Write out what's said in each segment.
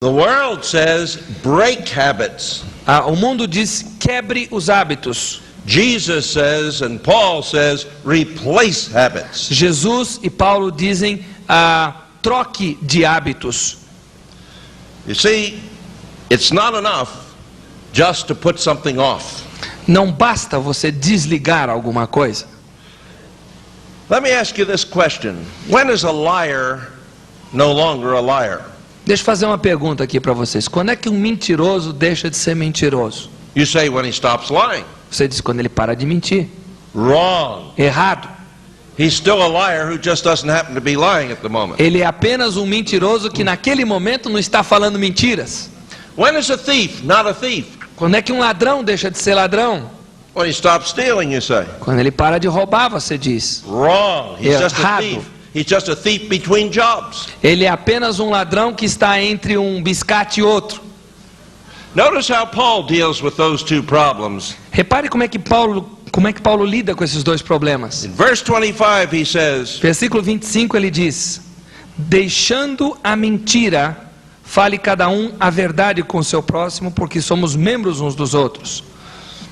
The world says break habits. O mundo diz quebre os hábitos. Jesus says and Paul says replace habits. Jesus e Paulo dizem troque de hábitos. You see, it's not enough just to put something off. Não basta você desligar alguma coisa. Let me ask you this question. When is a liar no longer a liar? Deixa eu fazer uma pergunta aqui para vocês. Quando é que um mentiroso deixa de ser mentiroso? You say when he stops lying. Você diz quando ele para de mentir. Wrong. Errado. He's still a liar who just doesn't happen to be lying at the moment. Ele é apenas um mentiroso que naquele momento não está falando mentiras. When is a thief not a thief? Quando é que um ladrão deixa de ser ladrão? When he stops stealing, you say. Quando ele para de roubar, você diz. Wrong. He's just a Errado. thief. He's just a thief between jobs. Ele é apenas um ladrão que está entre um biscate e outro. Notice how Paul deals with those two problems. Repare como é que Paulo lida com esses dois problemas. In verse 25 he says, Versículo 25 ele diz: deixando a mentira, fale cada um a verdade com o seu próximo, porque somos membros uns dos outros.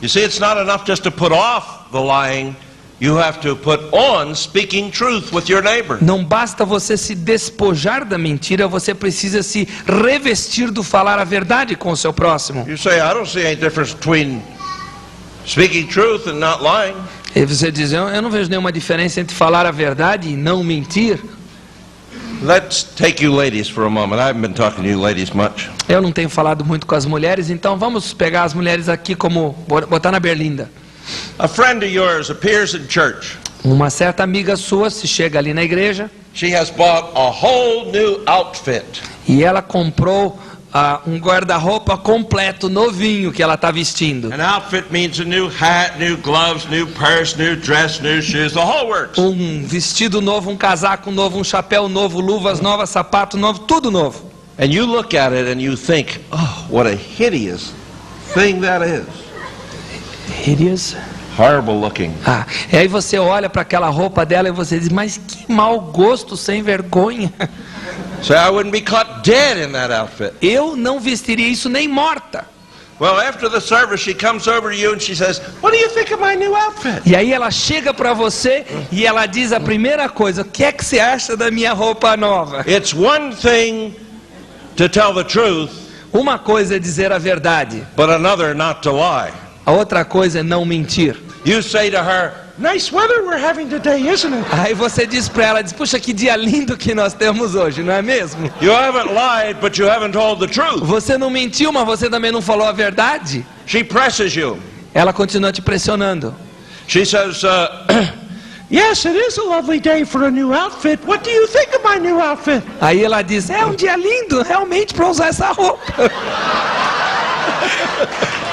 you see, it's not enough just to put off the lying. You have to put on speaking truth with your neighbor. Não basta você se despojar da mentira, você precisa se revestir do falar a verdade com o seu próximo. You say, I don't see any difference between speaking truth and not lying. E você diz, eu não vejo nenhuma diferença entre falar a verdade e não mentir. Let's take you ladies for a moment. I haven't been talking to you ladies much. Eu não tenho falado muito com as mulheres, então vamos pegar as mulheres aqui como botar na berlinda. A friend of yours appears in church. Uma certa amiga sua se chega ali na igreja She has bought a whole new outfit. e ela comprou um guarda-roupa completo, novinho, que ela está vestindo. An outfit means a new hat, new gloves, new purse, new dress, new shoes, the whole works. Um vestido novo, um casaco novo, um chapéu novo, luvas novas, sapato novo, tudo novo. And you look at it and you think, oh, what a hideous thing that is. Hideous. Horrible looking. E aí você olha para aquela roupa dela e você diz, mas que mau gosto, sem vergonha. So I wouldn't be caught dead in that outfit. Eu não vestiria isso nem morta. Well, after the service, she comes over to you and she says, what do you think of my new outfit? E aí ela chega para você e ela diz a primeira coisa, o que é que você acha da minha roupa nova? It's one thing to tell the truth, Uma coisa é dizer a verdade, but another not to lie. a outra coisa é não mentir. You say to her, nice weather we're having today, isn't it? Aí você diz para ela, puxa, que dia lindo que nós temos hoje, não é mesmo? You haven't lied, but you haven't told the truth. Você não mentiu, mas você também não falou a verdade. She presses you. Ela continua te pressionando. She says, yes, it is a lovely day for a new outfit. What do you think of my new outfit? Aí ela diz, é um dia lindo realmente para usar essa roupa.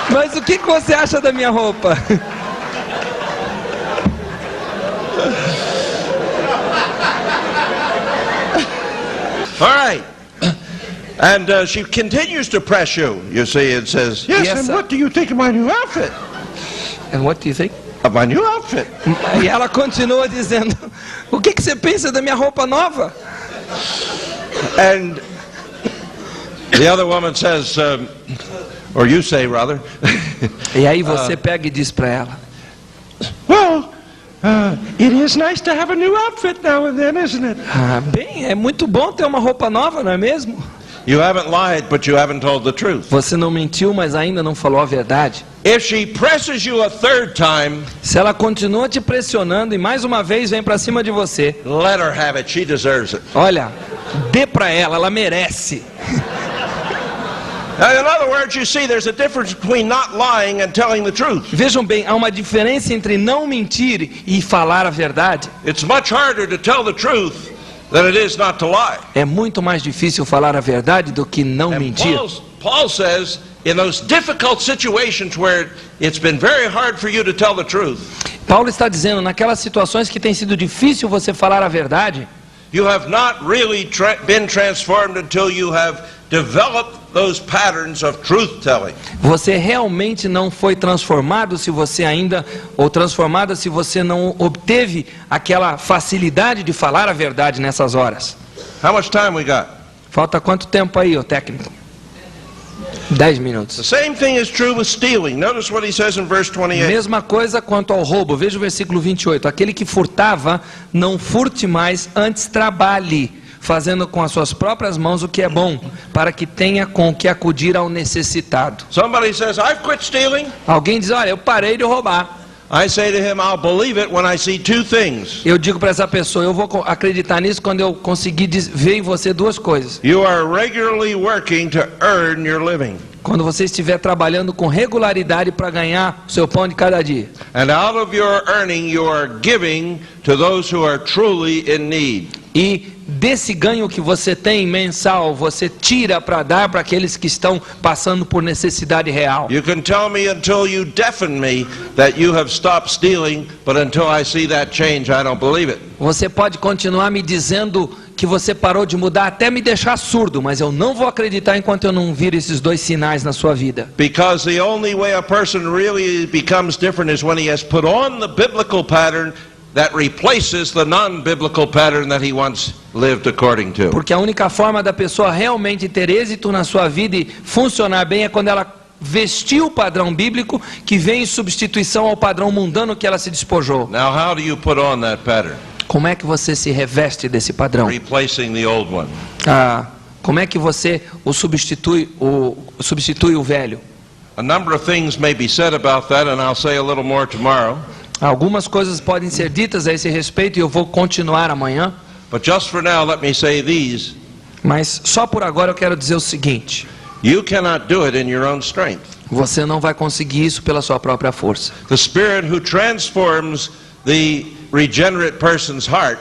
Mas o que você acha da minha roupa? All right. And she continues to press you, you see, and says, yes, Yes, and sir. what do you think of my new outfit? And what do you think? Of my new outfit. E ela continua dizendo, o que você pensa da minha roupa nova? And the other woman says, or you say rather, E aí você pega e diz para ela, well, it is nice to have a new outfit now and then, isn't it? bem, é muito bom ter uma roupa nova, não é mesmo? You haven't lied, but you haven't told the truth. Você não mentiu, mas ainda não falou a verdade. If she presses you a third time, Se ela continua te pressionando e mais uma vez vem para cima de você, let her have it. She deserves it. olha, dê para ela merece. Now, in other words, you see, there's a difference between not lying and telling the truth. Vejam bem, há uma diferença entre não mentir e falar a verdade. It's much harder to tell the truth than it is not to lie. É muito mais difícil falar a verdade do que não And mentir. Paul says, in those difficult situations where it's been very hard for you to tell the truth, Paulo está dizendo, naquelas situações que tem sido difícil você falar a verdade, you have not really been transformed until you have developed those patterns of truth-telling. você realmente não foi transformado se você ainda, ou transformada se você não obteve aquela facilidade de falar a verdade nessas horas. How much time we got? Falta quanto tempo aí, ô técnico? 10 The minutos. same thing is true with stealing. Notice what he says in verse 28. Mesma coisa quanto ao roubo. Veja o versículo 28. Aquele que furtava, não furte mais, antes trabalhe, fazendo com as suas próprias mãos o que é bom, para que tenha com que acudir ao necessitado. Somebody says, I've quit stealing. Alguém diz, olha, eu parei de roubar. I say to him, I'll believe it when I see two things. Eu digo para essa pessoa, eu vou acreditar nisso quando eu conseguir ver em você duas coisas. You are regularly working to earn your living. Quando você estiver trabalhando com regularidade para ganhar o seu pão de cada dia. And out of your earning, you are giving to those who are truly in need. E desse ganho que você tem mensal, você tira para dar para aqueles que estão passando por necessidade real. You can tell me until you deafen me that you have stopped stealing, but until I see that change, I don't believe it. Você pode continuar me dizendo que você parou de mudar até me deixar surdo, mas eu não vou acreditar enquanto eu não vir esses dois sinais na sua vida. Because the only way a person really becomes different is when he has put on the biblical pattern that replaces the non-biblical pattern that he once lived according to. Porque a única forma da pessoa realmente ter êxito na sua vida e funcionar bem é quando ela vestir o padrão bíblico que vem em substituição ao padrão mundano que ela se despojou. Now how do you put on that pattern? Como é que você se reveste desse padrão? Replacing the old one. Como é que você substitui o velho? A number of things may be said about that, and I'll say a little more tomorrow. Algumas coisas podem ser ditas a esse respeito e eu vou continuar amanhã. But just for now, let me say these. Mas só por agora eu quero dizer o seguinte. You cannot do it in your own strength. Você não vai conseguir isso pela sua própria força. The Spirit who transforms the regenerate person's heart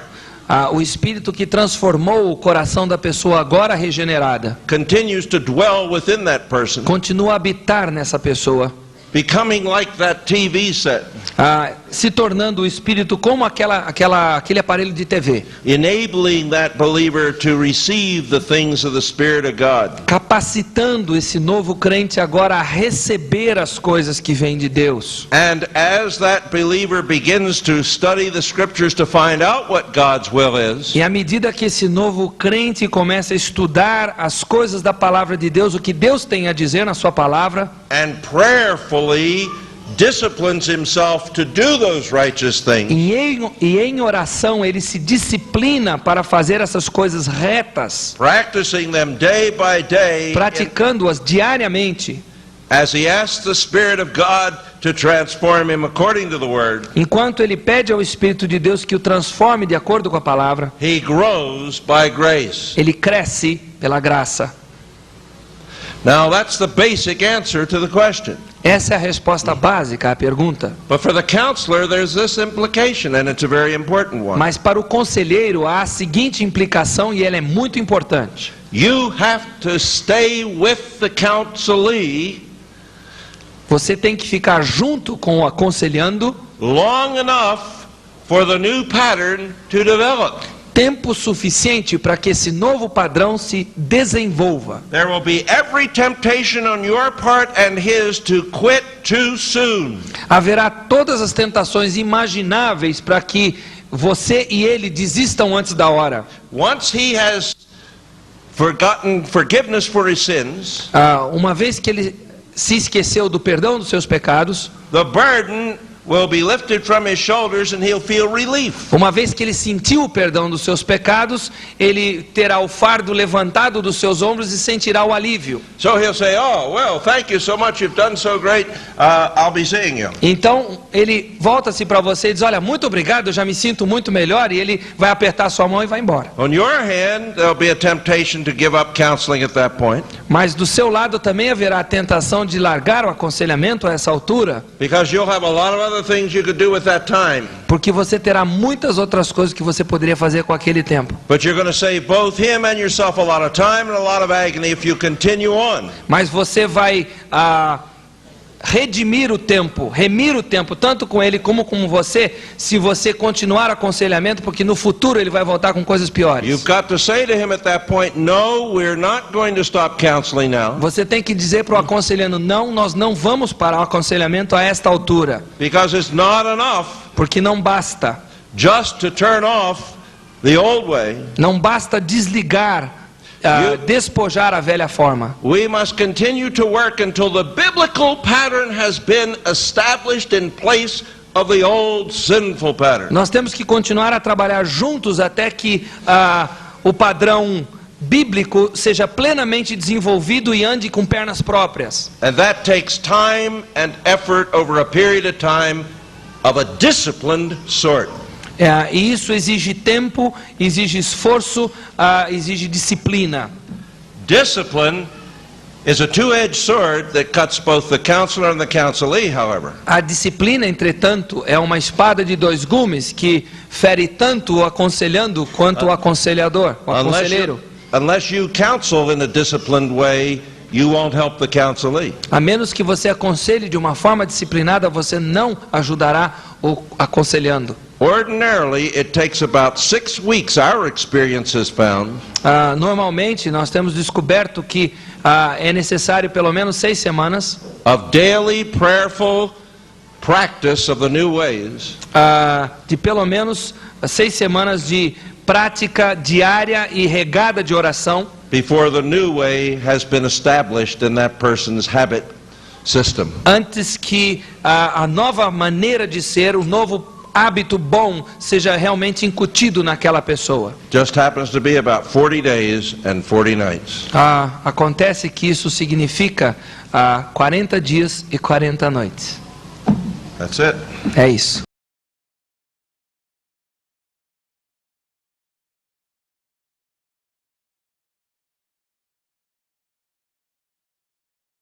O Espírito que transformou o coração da pessoa agora regenerada continues to dwell within that person, continua a habitar nessa pessoa, becoming like that TV set, se tornando o Espírito como aquele aparelho de TV, enabling that believer to receive the things of the Spirit of God. capacitando esse novo crente agora a receber as coisas que vêm de Deus. And as that believer begins to study the Scriptures to find out what God's will is, E à medida que esse novo crente começa a estudar as coisas da palavra de Deus, o que Deus tem a dizer na sua palavra, and prayerfully disciplines himself to do those righteous things, e em oração ele se disciplina para fazer essas coisas retas, practicing them day by day, praticando-as diariamente, as he asks the Spirit of God to transform him according to the Word, enquanto ele pede ao Espírito de Deus que o transforme de acordo com a palavra, he grows by grace. ele cresce pela graça. Now that's the basic answer to the question. Essa é a resposta básica à pergunta. But for the counselor, there's this implication, and it's a very important one. Mas para o conselheiro há a seguinte implicação e ela é muito importante. You have to stay with the counselee Você tem que ficar junto com o aconselhando long enough for the new pattern to develop. tempo suficiente para que esse novo padrão se desenvolva. There will be every temptation on your part and his to quit too soon. Haverá todas as tentações imagináveis para que você e ele desistam antes da hora. Once he has forgotten forgiveness for his sins, Uma vez que ele se esqueceu do perdão dos seus pecados, the burden will be lifted from his shoulders and he'll feel relief. uma vez que ele sentiu o perdão dos seus pecados, ele terá o fardo levantado dos seus ombros e sentirá o alívio. So he'll say, "Oh, well, thank you so much. You've done so great. I'll be seeing you." Então ele volta-se para você e diz: olha, muito obrigado, eu já me sinto muito melhor, e ele vai apertar sua mão e vai embora. On your hand, there'll be a temptation to give up counseling at that point, Mas do seu lado também haverá a tentação de largar o aconselhamento a essa altura, because you'll have a lot of other things you could do at that time. porque você terá muitas outras coisas que você poderia fazer com aquele tempo. But you're going to save both him and yourself a lot of time and a lot of agony if you continue on. Mas você vai remir o tempo, tanto com ele como com você, se você continuar aconselhamento, porque no futuro ele vai voltar com coisas piores. You've got to say to him at that point, "No, we're not going to stop counseling now." Você tem que dizer para o aconselhando: não, nós não vamos parar o aconselhamento a esta altura, Because it's not enough porque não basta. just to turn off the old way. Não basta desligar despojar a velha forma. We must continue to work until the biblical pattern has been established in place of the old sinful pattern. Nós temos que continuar a trabalhar juntos até que o padrão bíblico seja plenamente desenvolvido e ande com pernas próprias. And that takes time and effort over a period of time of a disciplined sort. E isso exige tempo, exige esforço, exige disciplina. Discipline is a two-edged sword that cuts both the counselor and the counselee, however. A disciplina, entretanto, é uma espada de dois gumes que fere tanto o aconselhando quanto o aconselhador, o aconselheiro. Unless you counsel in a disciplined way, you won't help the counselee. A menos que você aconselhe de uma forma disciplinada, você não ajudará o aconselhando. Ordinarily, it takes about 6 weeks, our experience has found. Normalmente, nós temos descoberto que é necessário pelo menos 6 semanas Of daily prayerful practice of the new ways. De pelo menos 6 semanas de prática diária e regada de oração Before the new way has been established in that person's habit system. antes que a nova maneira de ser, o novo hábito bom seja realmente incutido naquela pessoa. Just happens to be about 40 days and 40 nights. Acontece que isso significa 40 dias e 40 noites. That's it. É isso.